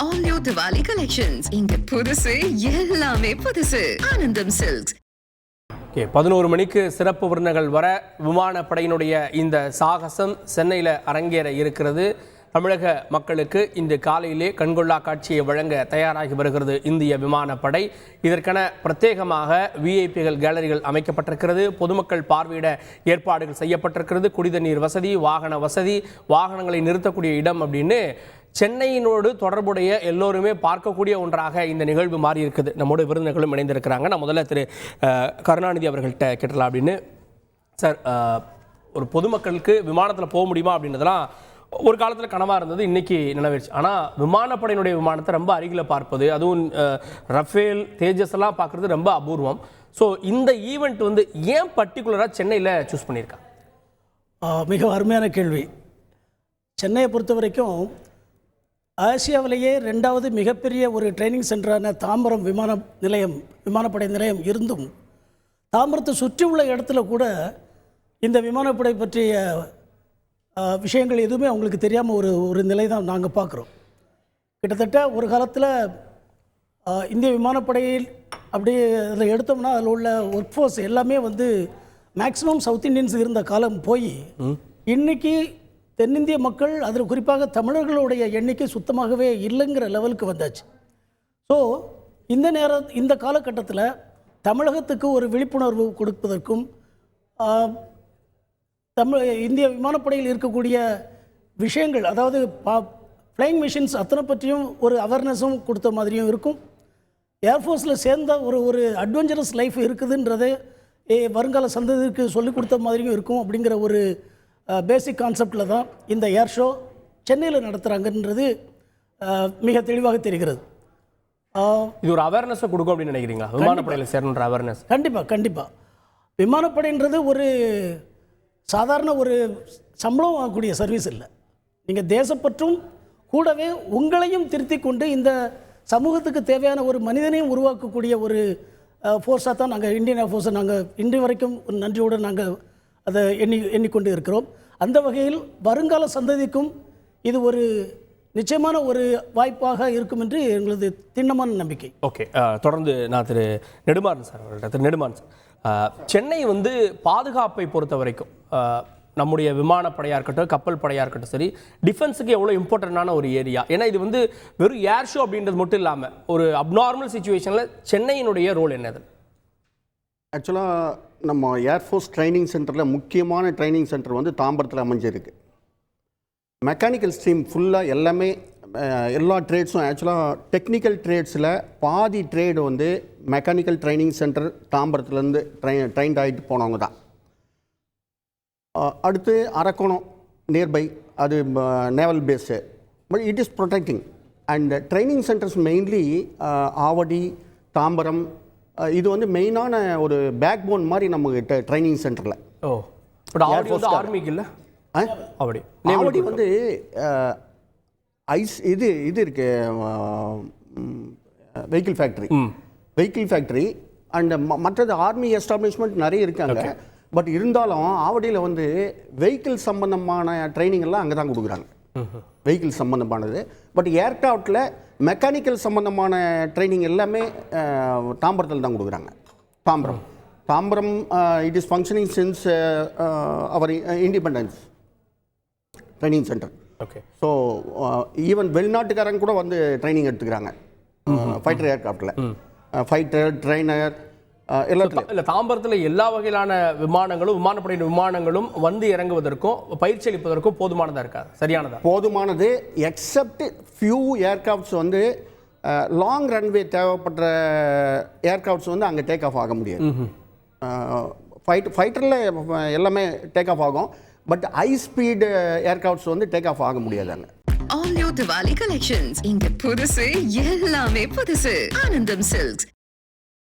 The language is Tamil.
All new Diwali collections. இங்க புதுசு எல்லாமே புதுசு. ஆனந்தம் சில்க்ஸ். 11 மணிக்கு சிறப்பு விருந்தினர்கள் வர விமானப்படையினுடைய இந்த சாகசம் சென்னையில் அரங்கேற இருக்கிறது. தமிழக மக்களுக்கு இன்று காலையிலே கண்கொள்ளா காட்சியை வழங்க தயாராகி வருகிறது இந்திய விமானப்படை. இதற்கென பிரத்யேகமாக விஐபிகள் கேலரிகள் அமைக்கப்பட்டிருக்கிறது. பொதுமக்கள் பார்வையிட ஏற்பாடுகள் செய்யப்பட்டிருக்கிறது. குடிநீர் வசதி, வாகன வசதி, வாகனங்களை நிறுத்தக்கூடிய இடம் அப்படின்னு சென்னையினோடு தொடர்புடைய எல்லோருமே பார்க்கக்கூடிய ஒன்றாக இந்த நிகழ்வு மாறி இருக்குது. நம்மோட விருந்தினர்களும் இணைந்திருக்கிறாங்க. நான் முதல்ல திரு கருணாநிதி அவர்கள்ட்ட கேட்டலாம் அப்படின்னு. சார், ஒரு பொதுமக்களுக்கு விமானத்தில் போக முடியுமா அப்படின்றதெல்லாம் ஒரு காலத்தில் கனவாக இருந்தது, இன்னைக்கு நினைவிருச்சு. ஆனால் விமானப்படையினுடைய விமானத்தை ரொம்ப அருகில் பார்ப்பது, அதுவும் ரஃபேல், தேஜஸ் எல்லாம் பார்க்குறது ரொம்ப அபூர்வம். ஸோ இந்த ஈவெண்ட் வந்து ஏன் பர்டிகுலராக சென்னையில் சூஸ் பண்ணியிருக்காங்க? மிக அருமையான கேள்வி. சென்னையை பொறுத்த வரைக்கும் ஆசியாவிலேயே 2வது மிகப்பெரிய ஒரு ட்ரைனிங் சென்டரான தாம்பரம் விமானப்படை நிலையம் இருந்தும் தாம்பரத்தை சுற்றி உள்ள இடத்துல கூட இந்த விமானப்படை பற்றிய விஷயங்கள் எதுவுமே அவங்களுக்கு தெரியாமல் ஒரு நிலை தான் நாங்கள் பார்க்குறோம். கிட்டத்தட்ட ஒரு காலத்தில் இந்திய விமானப்படையில் அப்படி அதில் எடுத்தோம்னா அதில் உள்ள ஒர்க் ஃபோர்ஸ் எல்லாமே வந்து மேக்ஸிமம் சவுத் இண்டியன்ஸ் இருந்த காலம் போய் இன்றைக்கி தென்னிந்திய மக்கள், அதில் குறிப்பாக தமிழர்களுடைய எண்ணிக்கை சுத்தமாகவே இல்லைங்கிற லெவலுக்கு வந்தாச்சு. ஸோ இந்த காலகட்டத்தில் தமிழகத்துக்கு ஒரு விழிப்புணர்வு கொடுப்பதற்கும் இந்திய விமானப்படையில் இருக்கக்கூடிய விஷயங்கள், அதாவது ஃப்ளைங் மிஷின்ஸ் அத்தனை பற்றியும் ஒரு அவேர்னஸும் கொடுத்த மாதிரியும் இருக்கும். ஏர்ஃபோர்ஸில் சேர்ந்த ஒரு அட்வென்ச்சரஸ் லைஃப் இருக்குதுன்றதை வருங்கால சந்ததிக்கு சொல்லிக் கொடுத்த மாதிரியும் இருக்கும். அப்படிங்கிற ஒரு பேசிக் கான்செப்டில் தான் இந்த ஏர் ஷோ சென்னையில் நடத்துகிறாங்கன்றது மிக தெளிவாக தெரிகிறது. இது ஒரு அவேர்னஸை கொடுக்கும் அப்படின்னு நினைக்கிறீங்களா? விமானப்படையில் சேரணுன்ற அவேர்னஸ் கண்டிப்பாக. விமானப்படைன்றது ஒரு சாதாரண ஒரு சம்பளம் வாங்கக்கூடிய சர்வீஸ் இல்லை. நீங்கள் தேசப்பற்றும் கூடவே உங்களையும் திருத்தி கொண்டு இந்த சமூகத்துக்கு தேவையான ஒரு மனிதனையும் உருவாக்கக்கூடிய ஒரு ஃபோர்ஸாக தான் நாங்கள் இந்தியன் ஏர்ஃபோர்ஸை நாங்கள் இன்று வரைக்கும் நன்றியோடு நாங்கள் அதை எண்ணிக்கொண்டு இருக்கிறோம். அந்த வகையில் வருங்கால சந்ததிக்கும் இது ஒரு நிச்சயமான ஒரு வாய்ப்பாக இருக்கும் என்று எங்களது திண்ணமான நம்பிக்கை. ஓகே, தொடர்ந்து நான் திரு நெடுமாறன் சார் அவர்கள்ட்ட. திரு நெடுமாறன் சார், சென்னை வந்து பாதுகாப்பை பொறுத்த வரைக்கும் நம்முடைய விமானப்படையாக இருக்கட்டும், கப்பல் படையாக இருக்கட்டும், சரி, டிஃபென்ஸுக்கு எவ்வளோ இம்பார்ட்டண்டான ஒரு ஏரியா. ஏன்னா இது வந்து வெறும் ஏர் ஷோ அப்படின்றது மட்டும் இல்லாமல் ஒரு அப்நார்மல் சிச்சுவேஷனில் சென்னையினுடைய ரோல் என்னது? ஆக்சுவலாக நம்ம ஏர்ஃபோர்ஸ் ட்ரைனிங் சென்டரில் முக்கியமான ட்ரைனிங் சென்டர் வந்து தாம்பரத்தில் அமைஞ்சிருக்கு. மெக்கானிக்கல் ஸ்ட்ரீம் ஃபுல்லாக எல்லாமே எல்லா ட்ரேட்ஸும் ஆக்சுவலாக டெக்னிக்கல் ட்ரேட்ஸில் பாதி ட்ரேடு வந்து மெக்கானிக்கல் ட்ரைனிங் சென்டர் தாம்பரத்துலேருந்து ட்ரைன்ட் ஆகிட்டு போனவங்க தான். அடுத்து அரக்கோணம் நியர்பை, அது naval base. But it is protecting and training centres mainly Avadi, Tambaram, இது வந்து மெயினான ஒரு பேக் போன் மாதிரி நம்மகிட்ட ட்ரைனிங் சென்டரில். ஆர்மிக்கு இல்லை, ஆவடி வந்து இது இருக்கு, வெஹிக்கிள் ஃபேக்ட்ரி அண்ட் மற்றது ஆர்மி எஸ்டாப்ளிஷ்மெண்ட் நிறைய இருக்காங்க. பட் இருந்தாலும் ஆவடியில் வந்து வெஹிக்கிள் சம்பந்தமான ட்ரைனிங் எல்லாம் அங்கே தான் கொடுக்குறாங்க, வெஹிக்கிள் சம்பந்தமானது. பட் ஏர்க்ராஃப்டில் மெக்கானிக்கல் சம்பந்தமான ட்ரைனிங் எல்லாமே தாம்பரத்தில் தான் கொடுக்குறாங்க. Tambaram it is functioning since our independence training centre. Okay. So even வெளிநாட்டுக்காரங்க கூட வந்து ட்ரைனிங் எடுத்துக்கிறாங்க ஃபைட்டர் ஏர்க்ராஃப்டில், ஃபைட்டர், ட்ரைனர் எல்லாத்துலையும். இல்லை, தாம்பரத்தில் எல்லா வகையிலான விமானப்படையின் விமானங்களும் வந்து இறங்குவதற்கும் பயிற்சி அளிப்பதற்கும் போதுமானதாக இருக்காது, சரியானதா? போதுமானது, எக்ஸப்ட் ஃபியூ ஏர்க்ராஃப்ட்ஸ் வந்து லாங் ரன்வே தேவைப்படுற ஏர்க்ராஃப்ட்ஸ் வந்து அங்கே டேக் ஆஃப் ஆக முடியாது. ஃபைட்டரில் எல்லாமே டேக் ஆஃப் ஆகும், பட் ஹை ஸ்பீடு ஏர்க்ராஃப்ட்ஸ் வந்து டேக் ஆஃப் ஆக முடியாது அங்கே. All new Diwali collections. இங்க புதுசு எல்லாமே புதுசு. ஆனந்தம் சில்க்ஸ்.